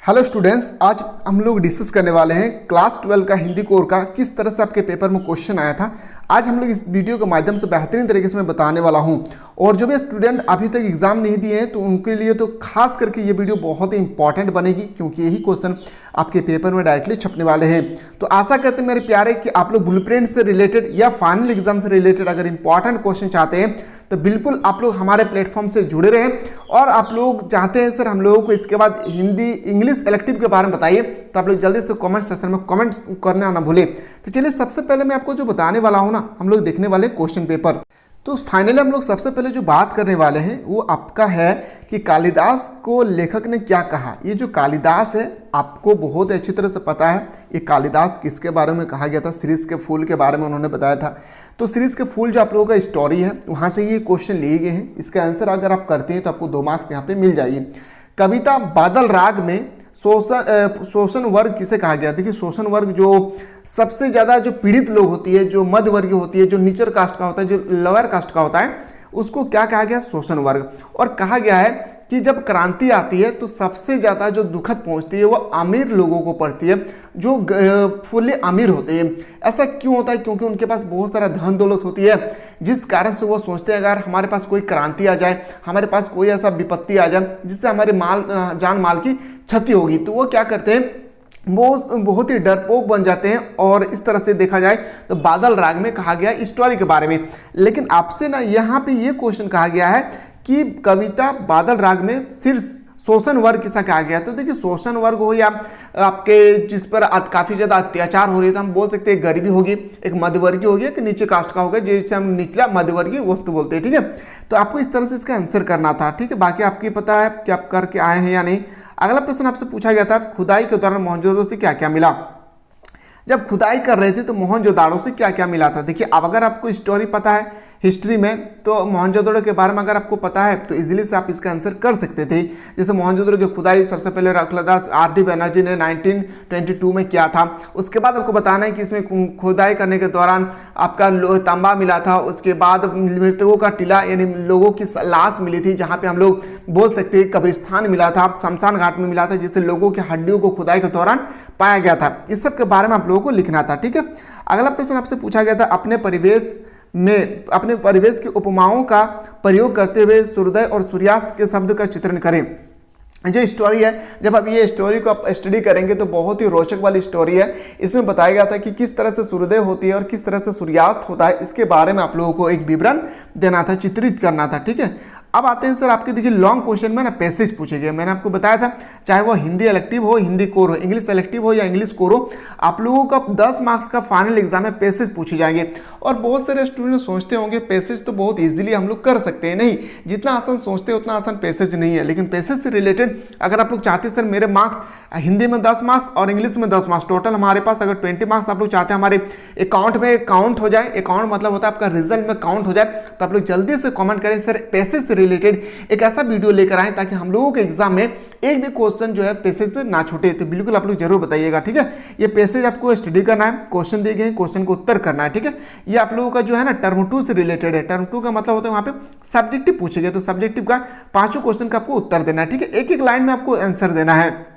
Hello students, आज हम लोग डिस्कस करने वाले हैं क्लास 12 का हिंदी कोर का किस तरह से आपके पेपर में क्वेश्चन आया था। आज हम लोग इस वीडियो के माध्यम से बेहतरीन तरीके से मैं बताने वाला हूं। और जो भी स्टूडेंट अभी तक एग्जाम नहीं दिए हैं तो उनके लिए तो खास करके ये वीडियो बहुत ही इंपॉर्टेंट बनेगी, क्योंकि यही क्वेश्चन आपके पेपर में डायरेक्टली छपने वाले हैं। तो आशा करते हैं मेरे प्यारे कि आप लोग ब्लूप्रिंट से रिलेटेड या फाइनल एग्जाम से रिलेटेड अगर इंपॉर्टेंट क्वेश्चन चाहते हैं तो बिल्कुल आप लोग हमारे प्लेटफॉर्म से जुड़े रहें। और आप लोग चाहते हैं सर हम लोगों को इसके बाद हिंदी इंग्लिश इलेक्टिव के बारे में बताइए, तो आप लोग जल्दी से कमेंट सेक्शन में कमेंट करना ना भूलें। तो चलिए सबसे पहले मैं आपको जो बताने वाला हूं ना, हम लोग देखने वाले क्वेश्चन पेपर। तो फाइनली हम लोग सबसे पहले जो बात करने वाले हैं वो आपका है कि कालिदास को लेखक ने क्या कहा। ये जो कालिदास है आपको बहुत अच्छी तरह से पता है ये कालिदास किसके बारे में कहा गया था। शिरीष के फूल के बारे में उन्होंने बताया था। तो शिरीष के फूल जो आप लोगों का स्टोरी है वहाँ से ये क्वेश्चन लिए गए हैं। इसका आंसर अगर आप करते हैं तो आपको 2 मार्क्स यहाँ पे मिल जाएगी। कविता बादल राग में शोषण वर्ग किसे कहा गया। देखिए शोषण वर्ग जो सबसे ज़्यादा जो पीड़ित लोग होती है, जो मध्य वर्गीय होती है, जो नीचर कास्ट का होता है, जो लोअर कास्ट का होता है, उसको क्या कहा गया, शोषण वर्ग। और कहा गया है कि जब क्रांति आती है तो सबसे ज़्यादा जो दुखद पहुंचती है वो अमीर लोगों को पड़ती है, जो फुल्ली अमीर होते हैं। ऐसा क्यों होता है? क्योंकि उनके पास बहुत सारा धन दौलत होती है, जिस कारण से वो सोचते हैं अगर हमारे पास कोई क्रांति आ जाए, हमारे पास कोई ऐसा विपत्ति आ जाए जिससे हमारे जान माल की क्षति होगी, तो वो क्या करते हैं, वो बहुत ही डरपोक बन जाते हैं। और इस तरह से देखा जाए तो बादल राग में कहा गया स्टोरी के बारे में। लेकिन आपसे ना यहाँ पे ये क्वेश्चन कहा गया है कि कविता बादल राग में शीर्ष शोषण वर्ग किसा कहा गया। तो देखिए शोषण वर्ग हो या आपके जिस पर काफ़ी ज़्यादा अत्याचार हो रही है, तो हम बोल सकते हैं गरीबी होगी, एक मध्यवर्गीय होगी, एक नीचे कास्ट का होगा, जिसे हम निचला मध्यवर्गीय वस्तु बोलते हैं। ठीक है, तो आपको इस तरह से इसका आंसर करना था। ठीक है, बाकी आपकी पता है कि आप करके आए हैं या नहीं। अगला प्रश्न आपसे पूछा गया था खुदाई के दौरान मोहनजोदड़ो से क्या क्या मिला। जब खुदाई कर रहे थे तो मोहनजोदड़ो से क्या क्या मिला था। देखिए अब अगर आपको स्टोरी पता है हिस्ट्री में, तो मोहनजोदड़ो के बारे में अगर आपको पता है तो इजीली से आप इसका आंसर कर सकते थे। जैसे मोहनजोदड़ो की खुदाई सबसे पहले रखलदास आर.डी. बनर्जी ने 1922 में किया था। उसके बाद आपको बताना है कि इसमें खुदाई करने के दौरान आपका तांबा मिला था। उसके बाद मृतकों का टीला यानी लोगों की लाश मिली थी, जहाँ पे हम लोग बोल सकते हैं कब्रिस्तान मिला था, शमशान घाट में मिला था, जिससे लोगों की हड्डियों को खुदाई के दौरान पाया गया था। इस सब के बारे में आप लोगों को लिखना था। ठीक है, अगला प्रश्न आपसे पूछा गया था अपने परिवेश की उपमाओं का प्रयोग करते हुए सूर्योदय और सूर्यास्त के शब्द का चित्रण करें। जो स्टोरी है, जब आप ये स्टोरी को आप स्टडी करेंगे तो बहुत ही रोचक वाली स्टोरी है। इसमें बताया गया था कि किस तरह से सूर्योदय होती है और किस तरह से सूर्यास्त होता है, इसके बारे में आप लोगों को एक विवरण देना था, चित्रित करना था। ठीक है, अब आते हैं सर आपके देखिए लॉन्ग क्वेश्चन में ना पैसेज पूछे गए। मैंने आपको बताया था चाहे वो हिंदी इलेक्टिव हो, हिंदी कोर हो, इंग्लिश इलेक्टिव हो या इंग्लिश कोर हो, आप लोगों का 10 मार्क्स का फाइनल एग्जाम में पैसेज पूछे जाएंगे। और बहुत सारे स्टूडेंट सोचते होंगे पैसेज तो बहुत इजीली हम लोग कर सकते हैं। नहीं, जितना आसान सोचते हैं उतना आसान पैसेज नहीं है। लेकिन पैसेज से रिलेटेड अगर आप लोग चाहते हैं सर मेरे मार्क्स हिंदी में 10 मार्क्स और इंग्लिश में 10 मार्क्स, टोटल हमारे पास अगर 20 मार्क्स आप लोग चाहते हैं हमारे अकाउंट में काउंट हो जाए, अकाउंट मतलब होता है आपका रिजल्ट में काउंट हो जाए, तो आप लोग जल्दी से कमेंट करें सर पैसेज से रिलेटेड एक ऐसा वीडियो लेकर आए ताकि हम लोगों के एग्जाम में एक भी क्वेश्चन जो है पैसेज से ना छूटे। तो बिल्कुल आप लोग जरूर बताइएगा। ठीक है, ये पैसेज आपको स्टडी करना है, क्वेश्चन दिए गए क्वेश्चन को उत्तर करना है। ठीक है, ये आप लोगों का जो है ना टर्म 2 से रिलेटेड है। टर्म 2 का मतलब होता है वहां पे सब्जेक्टिव पूछे गए, तो सब्जेक्टिव का 5 क्वेश्चन का आपको उत्तर देना है। ठीक है, एक एक लाइन में आपको आंसर देना है।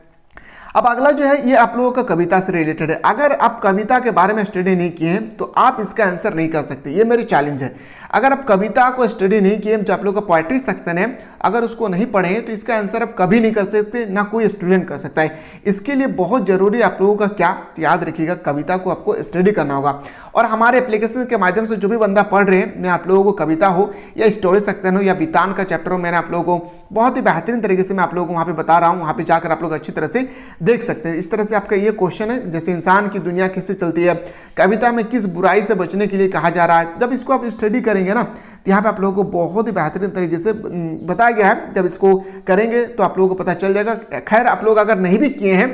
अब अगला जो है ये आप लोगों का कविता से रिलेटेड है। अगर आप कविता के बारे में स्टडी नहीं किए हैं तो आप इसका आंसर नहीं कर सकते, ये मेरी चैलेंज है। अगर आप कविता को स्टडी नहीं किए, जो आप लोगों का पोएट्री सेक्शन है, अगर उसको नहीं पढ़े हैं तो इसका आंसर आप कभी नहीं कर सकते, ना कोई स्टूडेंट कर सकता है। इसके लिए बहुत जरूरी आप लोगों का क्या याद रखिएगा, कविता को आपको स्टडी करना होगा। और हमारे एप्लीकेशन के माध्यम से जो भी बंदा पढ़ रहे हैं, मैं आप लोगों को कविता हो या स्टोरी सेक्शन हो या वितान का चैप्टर हो, मैंने आप लोगों को बहुत ही बेहतरीन तरीके से मैं आप लोगों को वहाँ पे बता रहा हूँ। वहाँ पे जाकर आप लोग अच्छी तरह से देख सकते हैं। इस तरह से आपका ये क्वेश्चन है, जैसे इंसान की दुनिया किससे चलती है, कविता में किस बुराई से बचने के लिए कहा जा रहा है। जब इसको आप स्टडी करेंगे ना तो यहाँ पे आप लोगों को बहुत ही बेहतरीन तरीके से बताया गया है। जब इसको करेंगे तो आप लोगों को पता चल जाएगा। खैर आप लोग अगर नहीं भी किए हैं,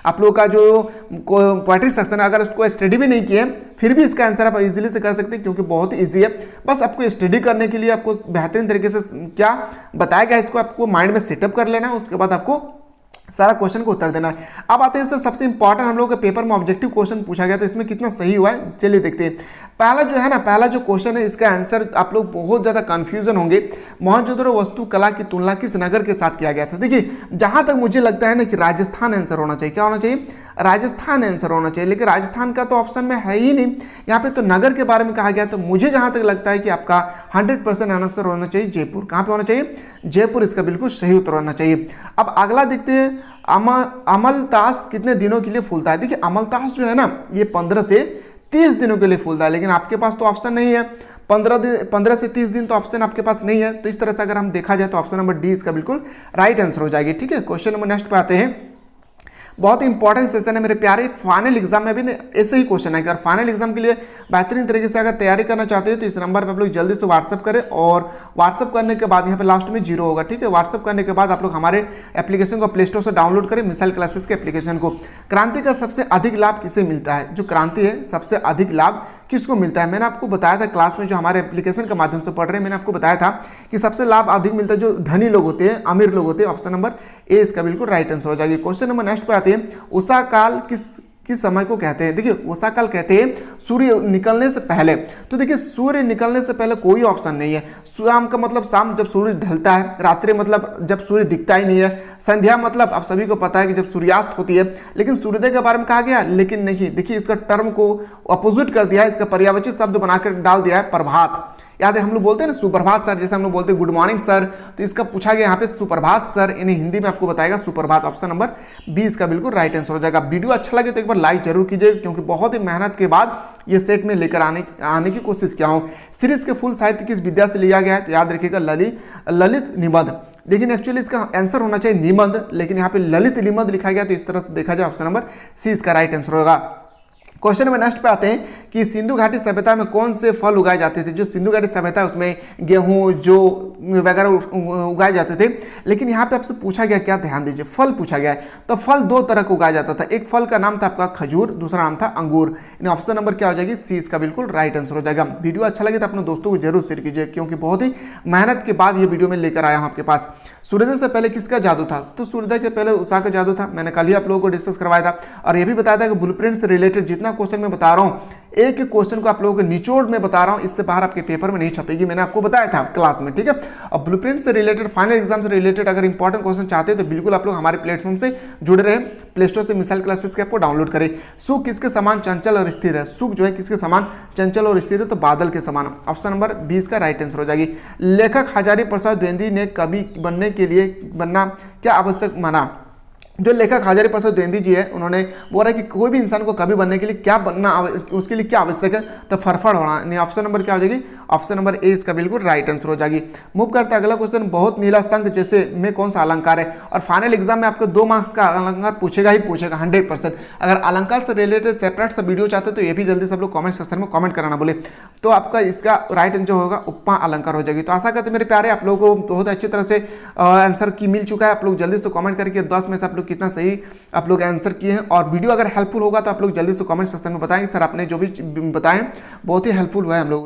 आप लोग का जो पोएट्री सेक्शन है, अगर उसको स्टडी भी नहीं किए फिर भी इसका आंसर आप इजीली से कर सकते हैं, क्योंकि बहुत ही ईजी है। बस आपको स्टडी करने के लिए आपको बेहतरीन तरीके से क्या बताया गया है, इसको आपको माइंड में सेटअप कर लेना है। उसके बाद आपको सारा क्वेश्चन को उत्तर देना है। अब आते हैं इससे सबसे इंपॉर्टेंट हम लोग के पेपर में ऑब्जेक्टिव क्वेश्चन पूछा गया तो इसमें कितना सही हुआ है चलिए देखते हैं। पहला जो है ना, पहला जो क्वेश्चन है इसका आंसर आप लोग बहुत ज़्यादा कंफ्यूजन होंगे। मोहनजोदड़ो वास्तुकला की तुलना किस नगर के साथ किया गया था? देखिए जहाँ तक मुझे लगता है ना कि राजस्थान आंसर होना चाहिए। क्या होना चाहिए? राजस्थान आंसर होना चाहिए, लेकिन राजस्थान का तो ऑप्शन में है ही नहीं। यहाँ पे तो नगर के बारे में कहा गया, तो मुझे जहाँ तक लगता है कि आपका 100% आंसर होना चाहिए जयपुर। कहाँ पे होना चाहिए? जयपुर इसका बिल्कुल सही उत्तर होना चाहिए। अब अगला देखते हैं, अमलतास कितने दिनों के लिए फूलता है? देखिए अमलतास जो है ना ये 15 से 30 दिनों के लिए फूलता है, लेकिन आपके पास तो ऑप्शन नहीं है। 15 से 30 दिन तो ऑप्शन आपके पास नहीं है, तो इस तरह से अगर हम देखा जाए तो ऑप्शन नंबर डी इसका बिल्कुल राइट आंसर हो जाएगी। ठीक है, क्वेश्चन नंबर नेक्स्ट पे आते हैं। बहुत इंपॉर्टेंट सेशन है मेरे प्यारे। फाइनल एग्जाम में भी ऐसे ही क्वेश्चन है। अगर फाइनल एग्जाम के लिए बेहतरीन तरीके से अगर तैयारी करना चाहते हैं तो इस नंबर पर आप लोग जल्दी से व्हाट्सअप करें, और व्हाट्सअप करने के बाद यहाँ पे लास्ट में 0 होगा। ठीक है, व्हाट्सअप करने के बाद आप लोग हमारे एप्लीकेशन को प्ले स्टोर से डाउनलोड करें, मिसाइल क्लासेस के एप्लीकेशन को। क्रांति का सबसे अधिक लाभ किसे मिलता है? जो क्रांति है सबसे अधिक लाभ किसको मिलता है? मैंने आपको बताया था क्लास में, जो हमारे एप्लीकेशन के माध्यम से पढ़ रहे हैं, मैंने आपको बताया था कि सबसे लाभ अधिक मिलता है जो धनी लोग होते हैं, अमीर लोग होते हैं। ऑप्शन नंबर ए इसका बिल्कुल राइट आंसर हो जाएगी। क्वेश्चन नंबर नेक्स्ट पे आते हैं। उषा काल किस समय को कहते हैं? देखिए उषा काल कहते हैं सूर्य निकलने से पहले। तो देखिए सूर्य निकलने से पहले कोई ऑप्शन नहीं है। शाम का मतलब शाम जब सूर्य ढलता है, रात्रि मतलब जब सूर्य दिखता ही नहीं है, संध्या मतलब आप सभी को पता है कि जब सूर्यास्त होती है। लेकिन सूर्योदय के बारे में कहा गया, लेकिन नहीं। देखिए इसका टर्म को अपोजिट कर दिया है, इसका पर्यायवाची शब्द बनाकर डाल दिया है प्रभात। याद है हम लोग बोलते हैं ना सुप्रभात सर, जैसे हम लोग बोलते हैं गुड मॉर्निंग सर, तो इसका पूछा गया यहाँ पे सुप्रभात सर, इन्हें हिंदी में आपको बताएगा सुप्रभात। ऑप्शन नंबर बी इसका बिल्कुल राइट आंसर हो जाएगा। वीडियो अच्छा लगे तो एक बार लाइक जरूर कीजिए, क्योंकि बहुत ही मेहनत के बाद ये सेट में लेकर आने की कोशिश किया हूँ। सीरीज के फुल साहित्य किस विद्या से लिया गया है? तो याद रखिएगा ललित निबंध। लेकिन एक्चुअली इसका आंसर होना चाहिए निबंध, लेकिन यहाँ पे ललित निबंध लिखा गया, तो इस तरह से देखा जाए ऑप्शन नंबर सी इसका राइट आंसर होगा। क्वेश्चन में नेक्स्ट पे आते हैं कि सिंधु घाटी सभ्यता में कौन से फल उगाए जाते थे? जो सिंधु घाटी सभ्यता है उसमें गेहूं जो वगैरह उगाए जाते थे, लेकिन यहाँ पे आपसे पूछा गया, क्या ध्यान दीजिए, फल पूछा गया है। तो फल दो तरह का उगाया जाता था। एक फल का नाम था आपका खजूर, दूसरा नाम था अंगूर। इन ऑप्शन नंबर क्या हो जाएगी? सी इसका बिल्कुल राइट आंसर हो जाएगा। वीडियो अच्छा लगे तो अपने दोस्तों को जरूर शेयर कीजिए, क्योंकि बहुत ही मेहनत के बाद ये वीडियो में लेकर आया हूँ आपके पास। सूर्योदय से पहले किसका जादू था? तो सूर्योदय के पहले उषा का जादू था। मैंने कल ही आप लोगों को डिस्कस करवाया था, और ये भी बताया था कि ब्लूप्रिंट से रिलेटेड जितना क्वेश्चन मैं बता रहा हूँ, एक एक क्वेश्चन को आप लोगों को निचोड़ में बता रहा हूं, इससे बाहर आपके पेपर में नहीं छपेगी, मैंने आपको बताया था क्लास में। ठीक है, अब ब्लूप्रिंट से रिलेटेड, फाइनल एग्जाम से रिलेटेड अगर इंपॉर्टेंट क्वेश्चन चाहते हैं तो बिल्कुल आप लोग हमारे प्लेटफॉर्म से जुड़े रहे, प्ले स्टोर से मिसाइल क्लासेस के ऐप को डाउनलोड करें। सुख किसके समान चंचल और स्थिर है? सुख जो है किसके समान चंचल और स्थिर है? तो बादल के समान। ऑप्शन नंबर 20 का राइट आंसर हो जाएगी। लेखक हजारी प्रसाद द्विवेदी ने कवि बनना क्या आवश्यक माना? जो लेखक हजारी प्रसाद द्विवेदी जी है, उन्होंने बोला कि कोई भी इंसान को कवि बनने के लिए क्या बनना, उसके लिए क्या आवश्यक है? तो फरफड़ होना। नहीं, ऑप्शन नंबर क्या हो जाएगी? ऑप्शन नंबर ए इसका बिल्कुल राइट आंसर हो जाएगी। मूव करते हैं अगला क्वेश्चन। बहुत नीला शंख जैसे में कौन सा अलंकार है? और फाइनल एग्जाम में आपको 2 मार्क्स का अलंकार पूछेगा ही पूछेगा 100%। अगर अलंकार से रिलेटेड सेपरेट सा वीडियो चाहते तो ये भी जल्दी से आप लोग कॉमेंट सेक्शन में कॉमेंट कराना बोले, तो आपका इसका राइट आंसर होगा उपमा अलंकार हो जाएगी। तो आशा करते मेरे प्यारे आप लोगों को बहुत अच्छी तरह से आंसर की मिल चुका है। आप लोग जल्दी से कॉमेंट करके 10 में से आप लोग कितना सही आप लोग आंसर किए हैं। और वीडियो अगर हेल्पफुल होगा तो आप लोग जल्दी से कमेंट सेक्शन में बताएंगे सर आपने जो भी बताएं बहुत ही हेल्पफुल हुआ है हम लोग।